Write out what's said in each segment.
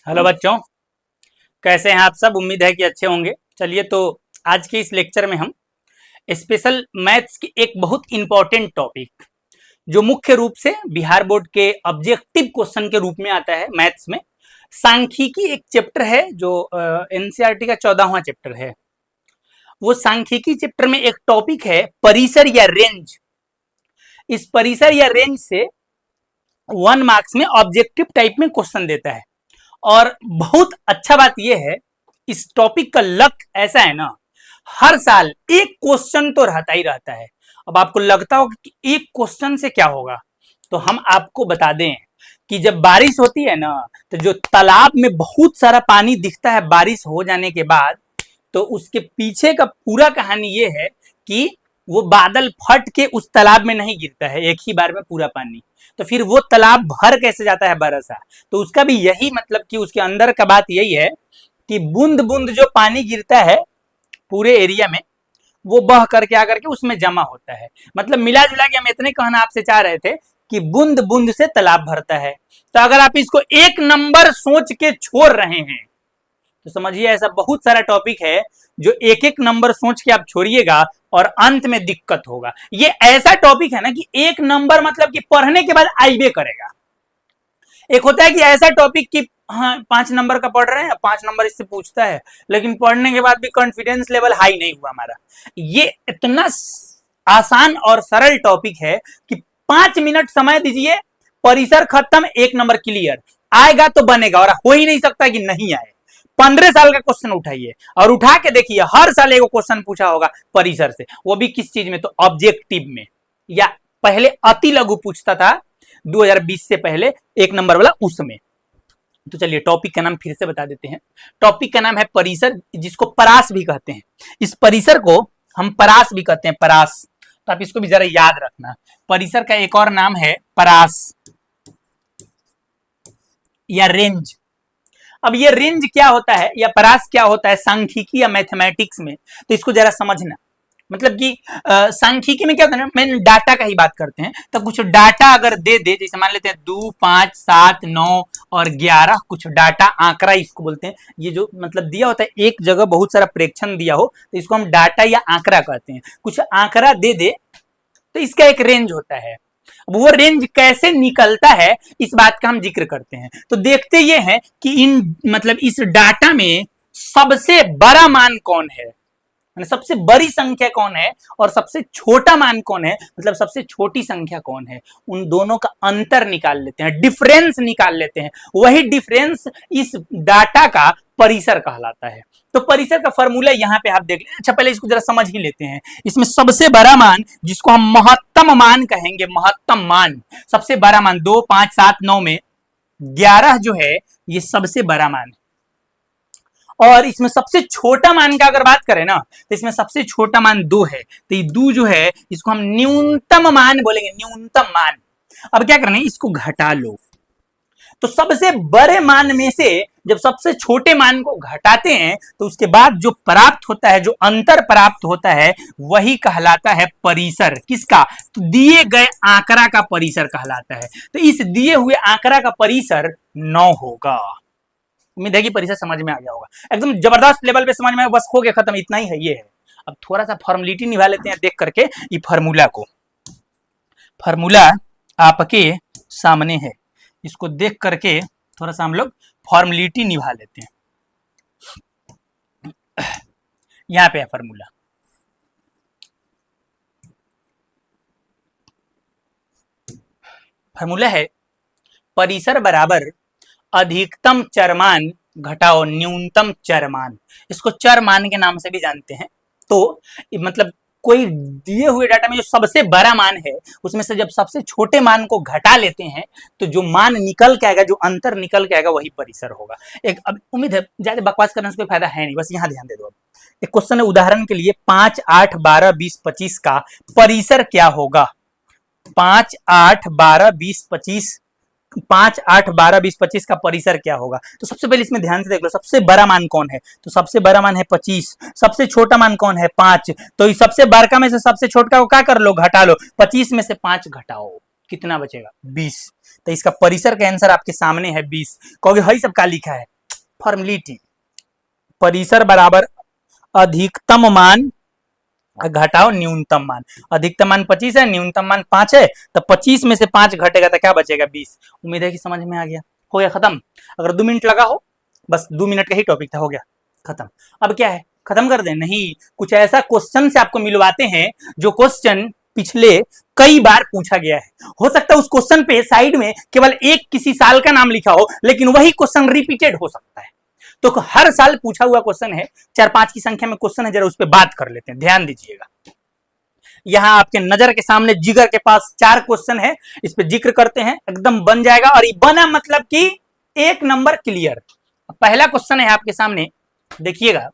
Hello बच्चों, कैसे हैं आप सब। उम्मीद है कि अच्छे होंगे। चलिए, तो आज के इस लेक्चर में हम स्पेशल मैथ्स की एक बहुत इंपॉर्टेंट टॉपिक जो मुख्य रूप से बिहार बोर्ड के ऑब्जेक्टिव क्वेश्चन के रूप में आता है मैथ्स में, सांख्यिकी एक चैप्टर है जो एनसीईआरटी का 14वां चैप्टर है। वो सांख्यिकी चैप्टर में एक टॉपिक है परिसर या रेंज। इस परिसर या रेंज से 1 मार्क्स में ऑब्जेक्टिव टाइप में क्वेश्चन देता है। और बहुत अच्छा बात यह है, इस टॉपिक का लक ऐसा है ना, हर साल एक क्वेश्चन तो रहता ही रहता है। अब आपको लगता होगा कि एक क्वेश्चन से क्या होगा, तो हम आपको बता दें कि जब बारिश होती है ना, तो जो तालाब में बहुत सारा पानी दिखता है बारिश हो जाने के बाद, तो उसके पीछे का पूरा कहानी ये है कि वो बादल फट के उस तालाब में नहीं गिरता है एक ही बार में पूरा पानी, तो फिर वो तालाब भर कैसे जाता है बरसा। तो उसका भी यही मतलब कि उसके अंदर का बात यही है कि बूंद बूंद जो पानी गिरता है पूरे एरिया में, वो बह करके आकर के उसमें जमा होता है। मतलब मिला जुला के हम इतने कहना आपसे चाह रहे थे कि बूंद बूंद से तालाब भरता है। तो अगर आप इसको एक नंबर सोच के छोड़ रहे हैं तो समझिए ऐसा बहुत सारा टॉपिक है जो एक एक नंबर सोच के आप छोड़िएगा और अंत में दिक्कत होगा। ये ऐसा टॉपिक है ना कि एक नंबर मतलब कि पढ़ने के बाद आइबे करेगा। एक होता है कि ऐसा टॉपिक कि हाँ 5 नंबर का पढ़ रहे हैं, 5 नंबर इससे पूछता है, लेकिन पढ़ने के बाद भी कॉन्फिडेंस लेवल हाई नहीं हुआ हमारा। ये इतना आसान और सरल टॉपिक है कि 5 मिनट समय दीजिए, परिसर खत्म, 1 नंबर क्लियर। आएगा तो बनेगा, और हो ही नहीं सकता कि नहीं आए। 15 साल का क्वेश्चन उठाइए और उठा के देखिए, हर साल एक क्वेश्चन पूछा होगा परिसर से, वो भी किस चीज में, तो ऑब्जेक्टिव में। या पहले अति लघु पूछता था 2020 से पहले, 1 नंबर वाला उसमें। तो चलिए टॉपिक का नाम फिर से बता देते हैं। टॉपिक का नाम है परिसर, जिसको परास भी कहते हैं। इस परिसर को हम परास भी कहते हैं, परास। तो आप इसको भी जरा याद रखना, परिसर का एक और नाम है परास या रेंज। अब ये रेंज क्या होता है या परास क्या होता है सांख्यिकी या मैथमेटिक्स में, तो इसको जरा समझना। मतलब कि सांख्यिकी में क्या होता है, मैं डाटा का ही बात करते हैं, तो कुछ डाटा अगर दे दे, जैसे मान लेते हैं 2, 5, 7, 9 और 11, कुछ डाटा, आंकड़ा इसको बोलते हैं। ये जो मतलब दिया होता है, एक जगह बहुत सारा प्रेक्षण दिया हो तो इसको हम डाटा या आंकड़ा कहते हैं। कुछ आंकड़ा दे दे तो इसका एक रेंज होता है। वो रेंज कैसे निकलता है इस बात का हम जिक्र करते हैं। तो देखते ये हैं कि इन मतलब इस डाटा में सबसे बड़ा मान कौन है, सबसे बड़ी संख्या कौन है और सबसे छोटा मान कौन है, मतलब सबसे छोटी संख्या कौन है। उन दोनों का अंतर निकाल लेते हैं, डिफरेंस निकाल लेते हैं। वही डिफरेंस इस डाटा का परिसर कहलाता है। तो परिसर का फॉर्मूला यहां पे आप देख लें। अच्छा, पहले इसको जरा समझ ही लेते हैं। इसमें सबसे बड़ा मान, जिसको हम महत्तम मान कहेंगे, महत्तम मान, सबसे बड़ा मान 2, 5, 7, 9 में 11 जो है ये सबसे बड़ा मान है। और इसमें सबसे छोटा मान का अगर बात करें ना, तो इसमें सबसे छोटा मान 2 है। तो ये 2 जो है इसको हम न्यूनतम मान बोलेंगे, न्यूनतम मान। अब क्या करना है, इसको घटा लो। तो सबसे बड़े मान में से जब सबसे छोटे मान को घटाते हैं तो उसके बाद जो प्राप्त होता है, जो अंतर प्राप्त होता है, वही कहलाता है परिसर। किसका, तो दिए गए आंकड़ा का परिसर कहलाता है। तो इस दिए हुए आंकड़ा का परिसर 9 होगा। उम्मीद है कि परिसर समझ में आ गया होगा, एकदम जबरदस्त लेवल पे समझ में, बस हो गया, खत्म, इतना ही है ये है। अब थोड़ा सा फॉर्मेलिटी निभा लेते हैं देख करके ये फार्मूला को। फार्मूला आपके सामने है, इसको देख करके थोड़ा सा हम लोग फॉर्मेलिटी निभा लेते हैं। यहां पे है फार्मूला। फार्मूला है परिसर बराबर अधिकतम चरमान घटाओ न्यूनतम चरमान। इसको चरमान के नाम से भी जानते हैं। तो मतलब कोई दिए हुए डाटा में जो सबसे बड़ा मान है उसमें से जब सबसे छोटे मान को घटा लेते हैं तो जो मान निकल के आएगा, जो अंतर निकल के आएगा, वही परिसर होगा। एक अब उम्मीद है ज्यादा बकवास करने से कोई फायदा है नहीं, बस यहाँ ध्यान दे दो। अब एक क्वेश्चन है, उदाहरण के लिए 5, 8, 12, 20, 25 का परिसर क्या होगा। 5, 8, 12, 20, 25, 5, 8, 12, 20, 25 का परिसर क्या होगा। तो सबसे पहले इसमें ध्यान से देख लो, सबसे बड़ा मान कौन है, तो सबसे बड़ा मान है 25। सबसे छोटा मान कौन है, 5। तो इस सबसे बड़का में से सबसे छोटा को क्या कर लो, घटा लो। 25 में से 5 घटाओ, कितना बचेगा, 20। तो इसका परिसर का आंसर आपके सामने है 20। कहोगे हई सब का लिखा है, फॉर्मेलिटी। परिसर बराबर अधिकतम मान घटाओ न्यूनतम मान। अधिकतम मान 25 है, न्यूनतम मान 5 है, तो 25 में से 5 घटेगा तो क्या बचेगा 20। उम्मीद है कि समझ में आ गया। हो गया खत्म। अगर 2 मिनट लगा हो, बस 2 मिनट का ही टॉपिक था, हो गया खत्म। अब क्या है, खत्म कर दें? नहीं, कुछ ऐसा क्वेश्चन से आपको मिलवाते हैं जो क्वेश्चन पिछले कई बार पूछा गया है। हो सकता है उस क्वेश्चन पे साइड में केवल एक किसी साल का नाम लिखा हो, लेकिन वही क्वेश्चन रिपीटेड हो सकता है। तो हर साल पूछा हुआ क्वेश्चन है, 4-5 की संख्या में क्वेश्चन है, जरा उस पर बात कर लेते हैं, ध्यान दीजिएगा। यहां आपके नजर के सामने जिगर के पास 4 क्वेश्चन है, इस पे जिक्र करते हैं, एकदम बन जाएगा। और ये बना मतलब कि 1 नंबर क्लियर। पहला क्वेश्चन है आपके सामने, देखिएगा।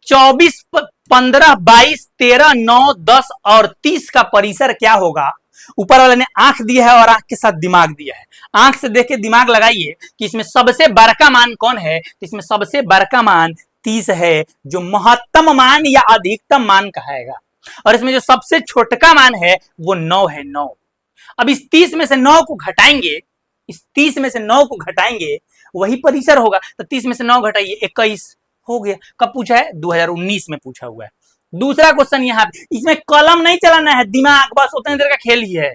24, 15, 22, 13, 9, 10 और 30 का परिसर क्या होगा? ऊपर वाले ने आंख दिया है और आंख के साथ दिमाग दिया है। आंख से देख के दिमाग लगाइए कि इसमें सबसे बड़का मान कौन है। इसमें सबसे बड़का मान 30 है, जो महत्तम मान या अधिकतम मान कहाएगा। और इसमें जो सबसे छोटका मान है वो 9 है, 9। अब इस 30 में से 9 को घटाएंगे, इस 30 में से 9 को घटाएंगे, वही परिसर होगा। तो 30 में से 9 घटाइए, 21 हो गया। कब पूछा है? 2019 में पूछा हुआ है। दूसरा क्वेश्चन यहाँ, इसमें कलम नहीं चलाना है, दिमाग, बस उतने देर का खेल ही है।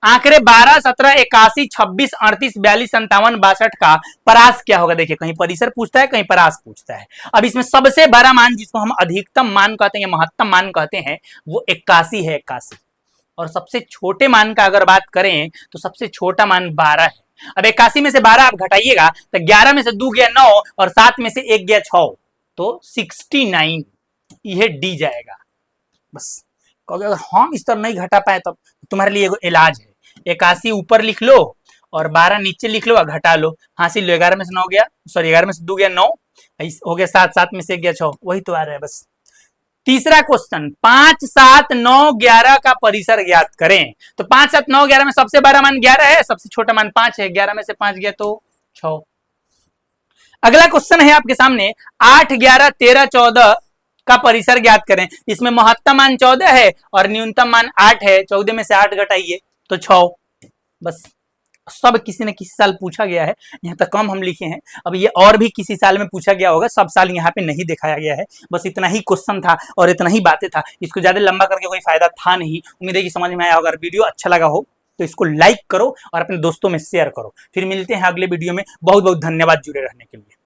आंकड़े 12, 17, 81, 26, 38, 42, 57, 62 का परास क्या होगा? देखिए, कहीं परिसर पूछता है, कहीं परास पूछता है। अब इसमें सबसे बड़ा मान, जिसको हम अधिकतम मान कहते हैं या महत्तम मान कहते हैं, वो 81 है, 81। और सबसे छोटे मान का अगर बात करें तो सबसे छोटा मान 12 है। अब 81 में से 12 आप घटाइएगा तो 11 में से 2 गया 9 और 7 में से 1 गया 6, तो 69। यह डी जाएगा। बस अगर हम इस तरह नहीं घटा पाए तो तुम्हारे लिए एगो इलाज है। 81 ऊपर लिख लो और 12 नीचे लिख लो और घटा लो, हासिल लो। 11 में से 9 गया, सॉरी 11 में से 2 गया 9, हो गया 7, 7 में से 1 गया 6, वही तो आ रहा है बस। तीसरा क्वेश्चन, 5, 7, 9, 11 का परिसर ज्ञात करें। तो 5, 7, 9, 11 में सबसे बड़ा मान 11 है, सबसे छोटा मान 5 है। 11 में से 5 गया तो 6। अगला क्वेश्चन है आपके सामने, 8, 11, 13, 14 का परिसर ज्ञात करें। इसमें महत्तम मान 14 है और न्यूनतम मान 8 है। 14 में से 8 घटाइए तो 6। बस सब किसी न किसी साल पूछा गया है, यहाँ तक कम हम लिखे हैं। अब ये और भी किसी साल में पूछा गया होगा, सब साल यहाँ पे नहीं दिखाया गया है। बस इतना ही क्वेश्चन था और इतना ही बातें था, इसको ज्यादा लंबा करके कोई फायदा था नहीं। उम्मीद है कि समझ में आया होगा। अगर वीडियो अच्छा लगा हो तो इसको लाइक करो और अपने दोस्तों में शेयर करो। फिर मिलते हैं अगले वीडियो में। बहुत बहुत धन्यवाद जुड़े रहने के लिए।